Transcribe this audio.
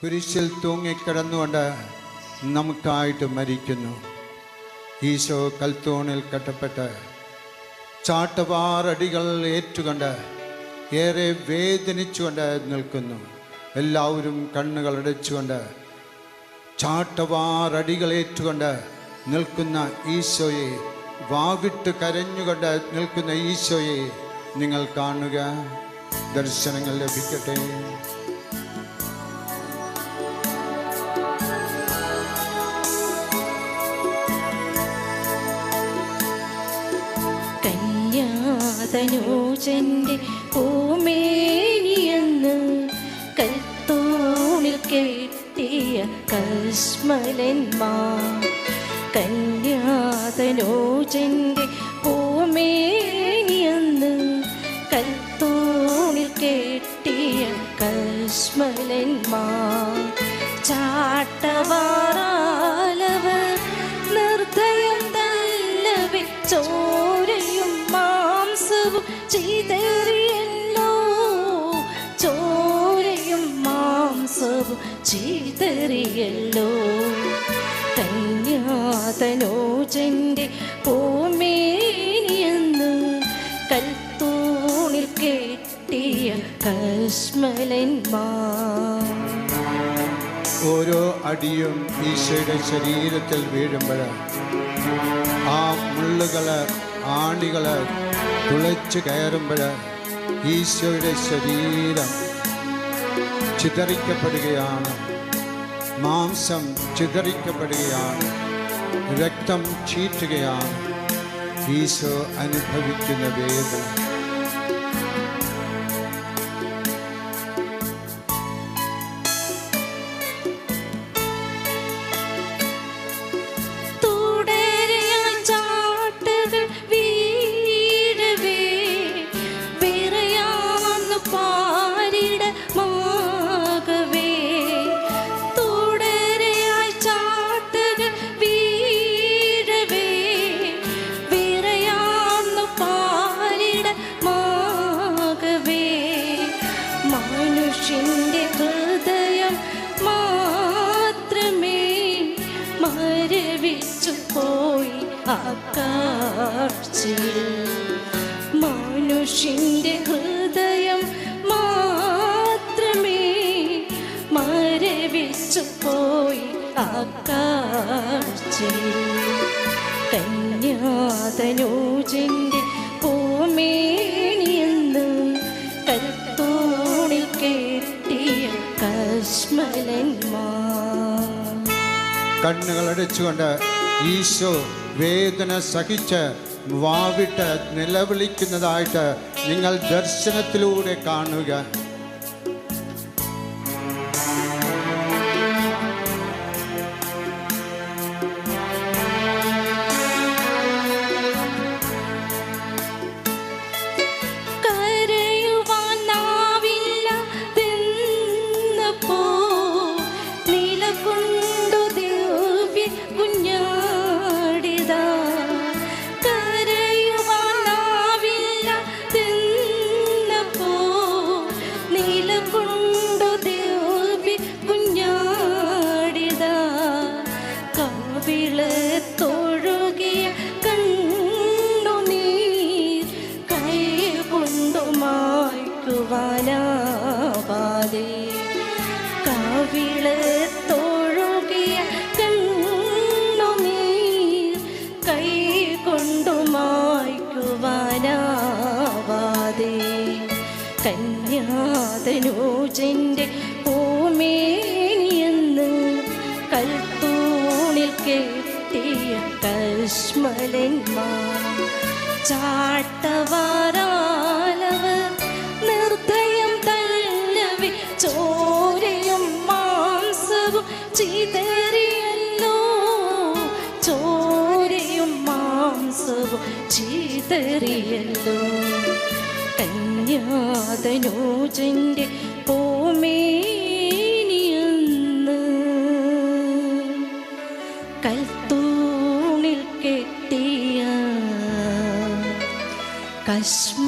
കുരിശിൽ തൂങ്ങിക്കിടന്നുകൊണ്ട് നമുക്കായിട്ട് മരിക്കുന്നു. ഈശോ കൽത്തൂണിൽ കെട്ടപ്പെട്ട് ചാട്ടവാറടികൾ ഏറ്റുകൊണ്ട് ഏറെ വേദനിച്ചുകൊണ്ട് നിൽക്കുന്നു. എല്ലാവരും കണ്ണുകളടച്ചുകൊണ്ട് ചാട്ടവാറടികളേറ്റുകൊണ്ട് നിൽക്കുന്ന ഈശോയെ, വാവിട്ട് കരഞ്ഞുകൊണ്ട് നിൽക്കുന്ന ഈശോയെ നിങ്ങൾ കാണുക. ദർശനങ്ങൾ ലഭിക്കട്ടെ. കന്യാതനൂജന്റെ പൂമേനിയെന്ന് കൽത്തൂണിൽ കെട്ടിയ കശ്മലന്മാർ. കന്യാതനൂജന്റെ പൂമേനിയെന്ന് കൽത്തൂണിൽ കെട്ടിയ കശ്മലന്മാർ. ചാട്ടവാറാലവർ നിർദ്ദയം തല്ലവെ ചോരയും മാംസവും ചിതറിയല്ലോ, ചോരയും മാംസവും ചിതറിയല്ലോ. കന്യാതനൂജന്റെ പൂമേനിയെന്ന് കൽത്തൂണിൽ കെട്ടിയ കശ്മലന്മാർ. ഓരോ അടിയും ഈശോയുടെ ശരീരത്തിൽ വീഴുമ്പോൾ ആ മുള്ളുകള് ആണികള് തുളച്ചു കയറുമ്പോൾ ഈശോയുടെ ശരീരം ചിതറിക്കപ്പെടുകയാണ്, മാംസം ചിതറിക്കപ്പെടുകയാണ്, രക്തം ചീറ്റുകയാണ്. ഈശോ അനുഭവിക്കുന്ന വേദന. മനുഷ്യന്റെ ഹൃദയം മാത്രമേ മരവിച്ചു പോയി ആ കാഴ്ചയിൽ. മനുഷ്യന്റെ ഹൃദയം മാത്രമേ മരവിച്ചു പോയി ആ കാഴ്ചയിൽ. കന്യാതനൂജന്റെ പൂമേനിയെന്ന് കൽത്തൂണിൽ കെട്ടിയ കശ്മലന്മാർ. കണ്ണുകളടച്ചുകൊണ്ട് ഈശോ വേദന സഹിച്ച് വാവിട്ട് നിലവിളിക്കുന്നതായിട്ട് നിങ്ങൾ ദർശനത്തിലൂടെ കാണുക. തൊഴുകിയ കണ്ണുനീർ കൈകൊണ്ടു മായ്ക്കുവാനാവാതെ, കവിള് തൊഴുകിയ കണ്ണുനീർ കൈകൊണ്ടു മായ്ക്കുവാനാവാതെ. കന്യാതനൂജന്റെ പൂമേനിയെന്ന് കൽത്തൂണിൽ കെട്ടിയ കശ്മലന്മാർ. ചാട്ടവാറാലവർ നിർദ്ദയം തല്ലവെ ചോരയും മാംസവും ചിതറിയല്ലോ, ചോരയും മാംസവും ചിതറിയല്ലോ. കന്യാതനൂജന്റെ പൂമേനിയെന്ന് കൽത്തൂണിൽ കെട്ടിയ കശ്മലന്മാർ.